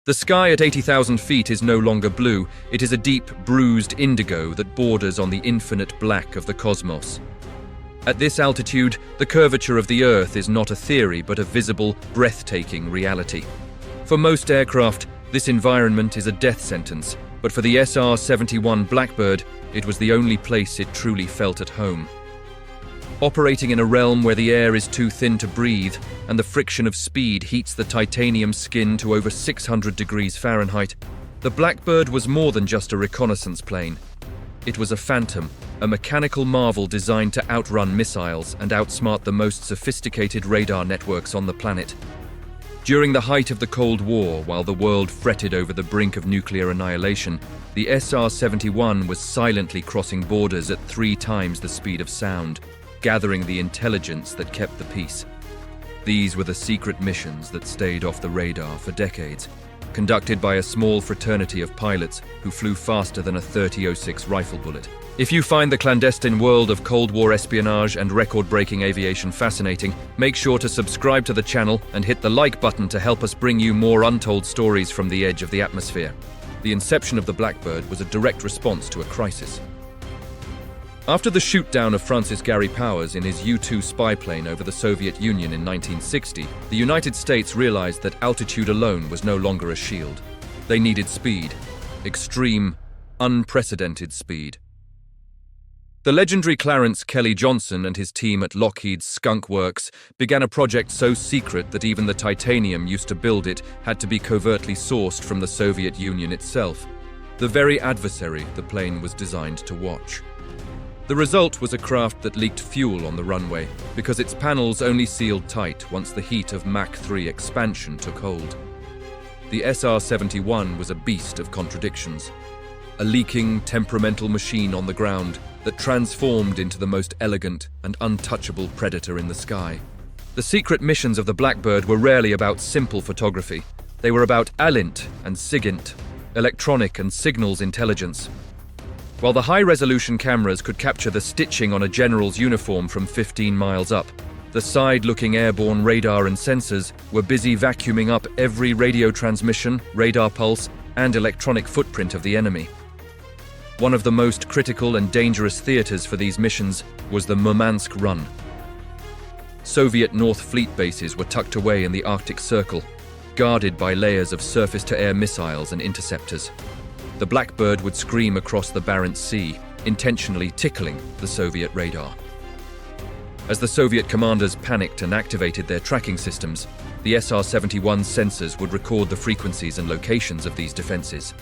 The sky at 80,000 feet is no longer blue, it is a deep, bruised indigo that borders on the infinite black of the cosmos. At this altitude, the curvature of the Earth is not a theory but a visible, breathtaking reality. For most aircraft, this environment is a death sentence, but for the SR-71 Blackbird, it was the only place it truly felt at home. Operating in a realm where the air is too thin to breathe and the friction of speed heats the titanium skin to over 600 degrees Fahrenheit, the Blackbird was more than just a reconnaissance plane. It was a phantom, a mechanical marvel designed to outrun missiles and outsmart the most sophisticated radar networks on the planet. During the height of the Cold War, while the world fretted over the brink of nuclear annihilation, the SR-71 was silently crossing borders at 3 times the speed of sound, gathering the intelligence that kept the peace. These were the secret missions that stayed off the radar for decades, conducted by a small fraternity of pilots who flew faster than a .30-06 rifle bullet. If you find the clandestine world of Cold War espionage and record-breaking aviation fascinating, make sure to subscribe to the channel and hit the like button to help us bring you more untold stories from the edge of the atmosphere. The inception of the Blackbird was a direct response to a crisis. After the shoot-down of Francis Gary Powers in his U-2 spy plane over the Soviet Union in 1960, the United States realized that altitude alone was no longer a shield. They needed speed. Extreme, unprecedented speed. The legendary Clarence Kelly Johnson and his team at Lockheed's Skunk Works began a project so secret that even the titanium used to build it had to be covertly sourced from the Soviet Union itself, the very adversary the plane was designed to watch. The result was a craft that leaked fuel on the runway because its panels only sealed tight once the heat of Mach 3 expansion took hold. The SR-71 was a beast of contradictions, a leaking, temperamental machine on the ground that transformed into the most elegant and untouchable predator in the sky. The secret missions of the Blackbird were rarely about simple photography. They were about ALINT and SIGINT, electronic and signals intelligence. While the high-resolution cameras could capture the stitching on a general's uniform from 15 miles up, the side-looking airborne radar and sensors were busy vacuuming up every radio transmission, radar pulse, and electronic footprint of the enemy. One of the most critical and dangerous theaters for these missions was the Murmansk Run. Soviet North Fleet bases were tucked away in the Arctic Circle, guarded by layers of surface-to-air missiles and interceptors. The Blackbird would scream across the Barents Sea, intentionally tickling the Soviet radar. As the Soviet commanders panicked and activated their tracking systems, the SR-71 sensors would record the frequencies and locations of these defenses.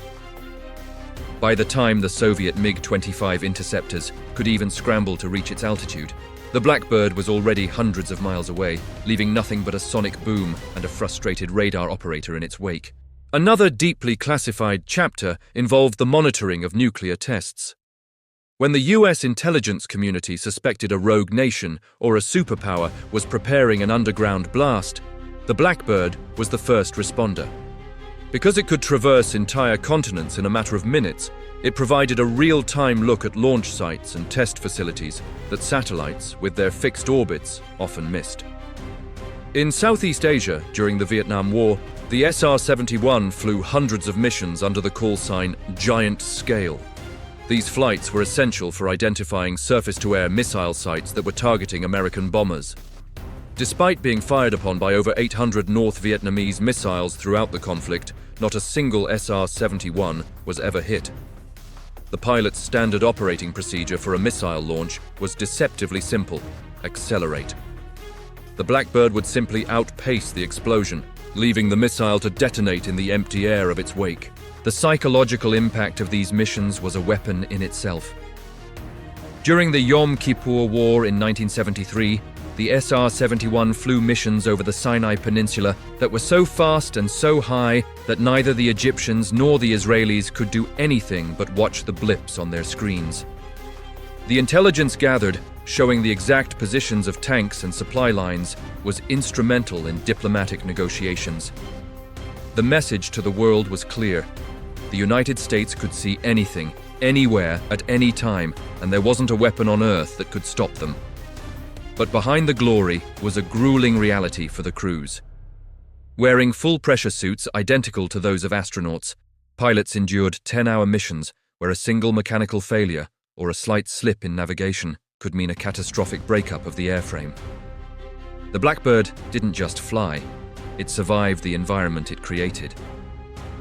By the time the Soviet MiG-25 interceptors could even scramble to reach its altitude, the Blackbird was already hundreds of miles away, leaving nothing but a sonic boom and a frustrated radar operator in its wake. Another deeply classified chapter involved the monitoring of nuclear tests. When the US intelligence community suspected a rogue nation or a superpower was preparing an underground blast, the Blackbird was the first responder. Because it could traverse entire continents in a matter of minutes, it provided a real-time look at launch sites and test facilities that satellites, with their fixed orbits, often missed. In Southeast Asia, during the Vietnam War, the SR-71 flew hundreds of missions under the call sign Giant Scale. These flights were essential for identifying surface-to-air missile sites that were targeting American bombers. Despite being fired upon by over 800 North Vietnamese missiles throughout the conflict, not a single SR-71 was ever hit. The pilot's standard operating procedure for a missile launch was deceptively simple: accelerate. The Blackbird would simply outpace the explosion, leaving the missile to detonate in the empty air of its wake. The psychological impact of these missions was a weapon in itself. During the Yom Kippur War in 1973, the SR-71 flew missions over the Sinai Peninsula that were so fast and so high that neither the Egyptians nor the Israelis could do anything but watch the blips on their screens. The intelligence gathered, showing the exact positions of tanks and supply lines, was instrumental in diplomatic negotiations. The message to the world was clear. The United States could see anything, anywhere, at any time, and there wasn't a weapon on Earth that could stop them. But behind the glory was a grueling reality for the crews. Wearing full-pressure suits identical to those of astronauts, pilots endured 10-hour missions where a single mechanical failure or a slight slip in navigation could mean a catastrophic breakup of the airframe. The Blackbird didn't just fly, it survived the environment it created.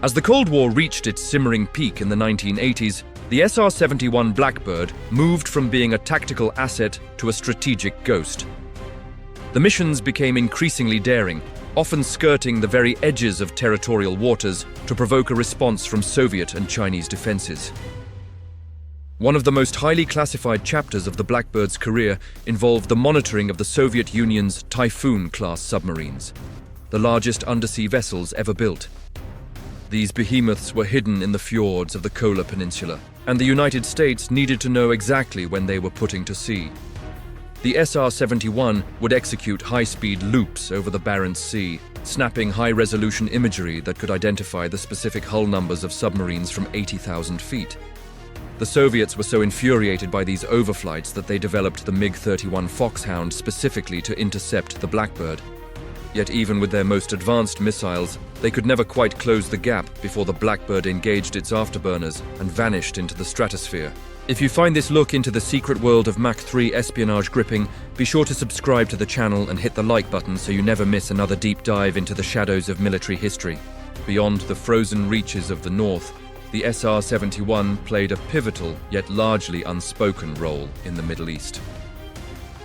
As the Cold War reached its simmering peak in the 1980s, the SR-71 Blackbird moved from being a tactical asset to a strategic ghost. The missions became increasingly daring, often skirting the very edges of territorial waters to provoke a response from Soviet and Chinese defenses. One of the most highly classified chapters of the Blackbird's career involved the monitoring of the Soviet Union's Typhoon-class submarines, the largest undersea vessels ever built. These behemoths were hidden in the fjords of the Kola Peninsula, and the United States needed to know exactly when they were putting to sea. The SR-71 would execute high-speed loops over the Barents Sea, snapping high-resolution imagery that could identify the specific hull numbers of submarines from 80,000 feet. The Soviets were so infuriated by these overflights that they developed the MiG-31 Foxhound specifically to intercept the Blackbird. Yet even with their most advanced missiles, they could never quite close the gap before the Blackbird engaged its afterburners and vanished into the stratosphere. If you find this look into the secret world of Mach 3 espionage gripping, be sure to subscribe to the channel and hit the like button so you never miss another deep dive into the shadows of military history. Beyond the frozen reaches of the North, the SR-71 played a pivotal yet largely unspoken role in the Middle East.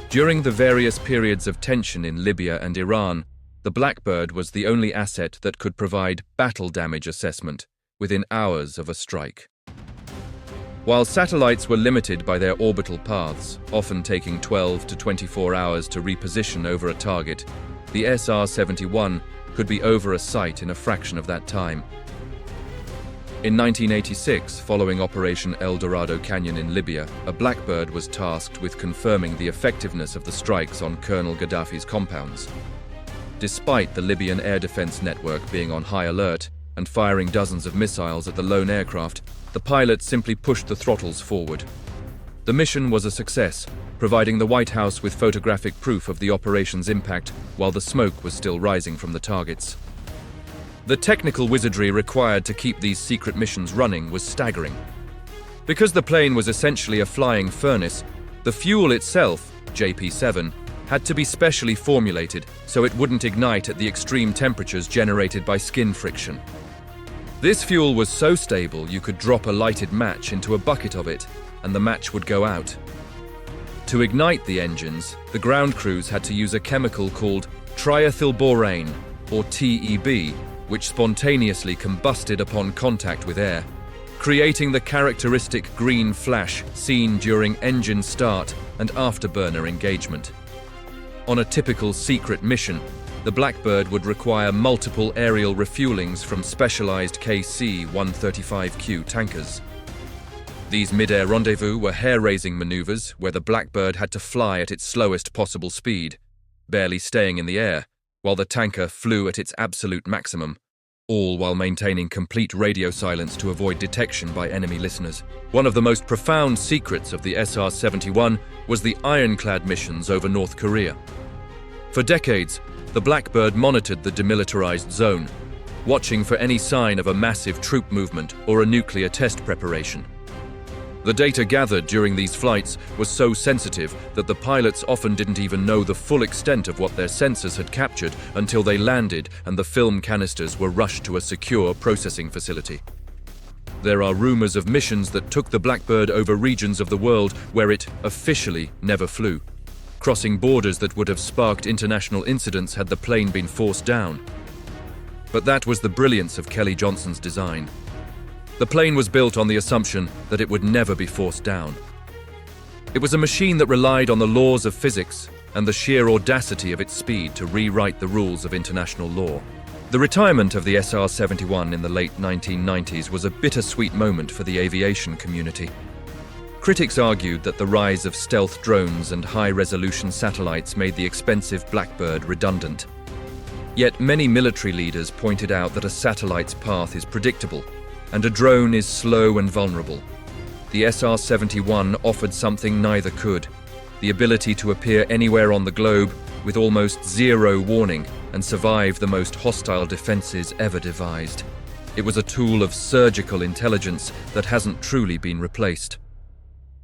During the various periods of tension in Libya and Iran, the Blackbird was the only asset that could provide battle damage assessment within hours of a strike. While satellites were limited by their orbital paths, often taking 12 to 24 hours to reposition over a target, the SR-71 could be over a site in a fraction of that time. In 1986, following Operation El Dorado Canyon in Libya, a Blackbird was tasked with confirming the effectiveness of the strikes on Colonel Gaddafi's compounds. Despite the Libyan air defense network being on high alert and firing dozens of missiles at the lone aircraft, the pilot simply pushed the throttles forward. The mission was a success, providing the White House with photographic proof of the operation's impact while the smoke was still rising from the targets. The technical wizardry required to keep these secret missions running was staggering. Because the plane was essentially a flying furnace, the fuel itself, JP-7, had to be specially formulated so it wouldn't ignite at the extreme temperatures generated by skin friction. This fuel was so stable you could drop a lighted match into a bucket of it and the match would go out. To ignite the engines, the ground crews had to use a chemical called triethylborane, or TEB, which spontaneously combusted upon contact with air, creating the characteristic green flash seen during engine start and afterburner engagement. On a typical secret mission, the Blackbird would require multiple aerial refuelings from specialized KC-135Q tankers. These mid-air rendezvous were hair-raising maneuvers where the Blackbird had to fly at its slowest possible speed, barely staying in the air, while the tanker flew at its absolute maximum, all while maintaining complete radio silence to avoid detection by enemy listeners. One of the most profound secrets of the SR-71 was the ironclad missions over North Korea. For decades, the Blackbird monitored the demilitarized zone, watching for any sign of a massive troop movement or a nuclear test preparation. The data gathered during these flights was so sensitive that the pilots often didn't even know the full extent of what their sensors had captured until they landed and the film canisters were rushed to a secure processing facility. There are rumors of missions that took the Blackbird over regions of the world where it officially never flew, crossing borders that would have sparked international incidents had the plane been forced down. But that was the brilliance of Kelly Johnson's design. The plane was built on the assumption that it would never be forced down. It was a machine that relied on the laws of physics and the sheer audacity of its speed to rewrite the rules of international law. The retirement of the SR-71 in the late 1990s was a bittersweet moment for the aviation community. Critics argued that the rise of stealth drones and high-resolution satellites made the expensive Blackbird redundant. Yet many military leaders pointed out that a satellite's path is predictable, and a drone is slow and vulnerable. The SR-71 offered something neither could: the ability to appear anywhere on the globe with almost zero warning and survive the most hostile defenses ever devised. It was a tool of surgical intelligence that hasn't truly been replaced.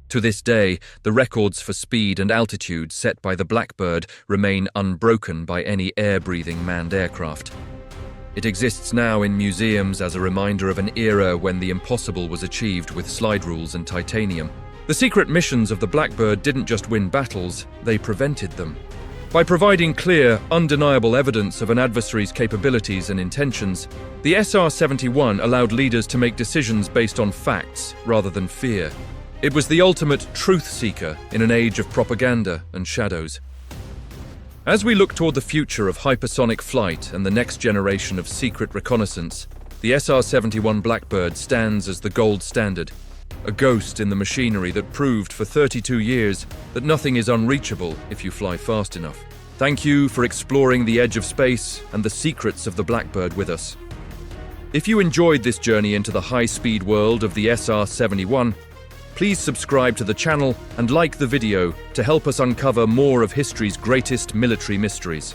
To this day, the records for speed and altitude set by the Blackbird remain unbroken by any air-breathing manned aircraft. It exists now in museums as a reminder of an era when the impossible was achieved with slide rules and titanium. The secret missions of the Blackbird didn't just win battles, they prevented them. By providing clear, undeniable evidence of an adversary's capabilities and intentions, the SR-71 allowed leaders to make decisions based on facts rather than fear. It was the ultimate truth seeker in an age of propaganda and shadows. As we look toward the future of hypersonic flight and the next generation of secret reconnaissance, the SR-71 Blackbird stands as the gold standard, a ghost in the machinery that proved for 32 years that nothing is unreachable if you fly fast enough. Thank you for exploring the edge of space and the secrets of the Blackbird with us. If you enjoyed this journey into the high-speed world of the SR-71, please subscribe to the channel and like the video to help us uncover more of history's greatest military mysteries.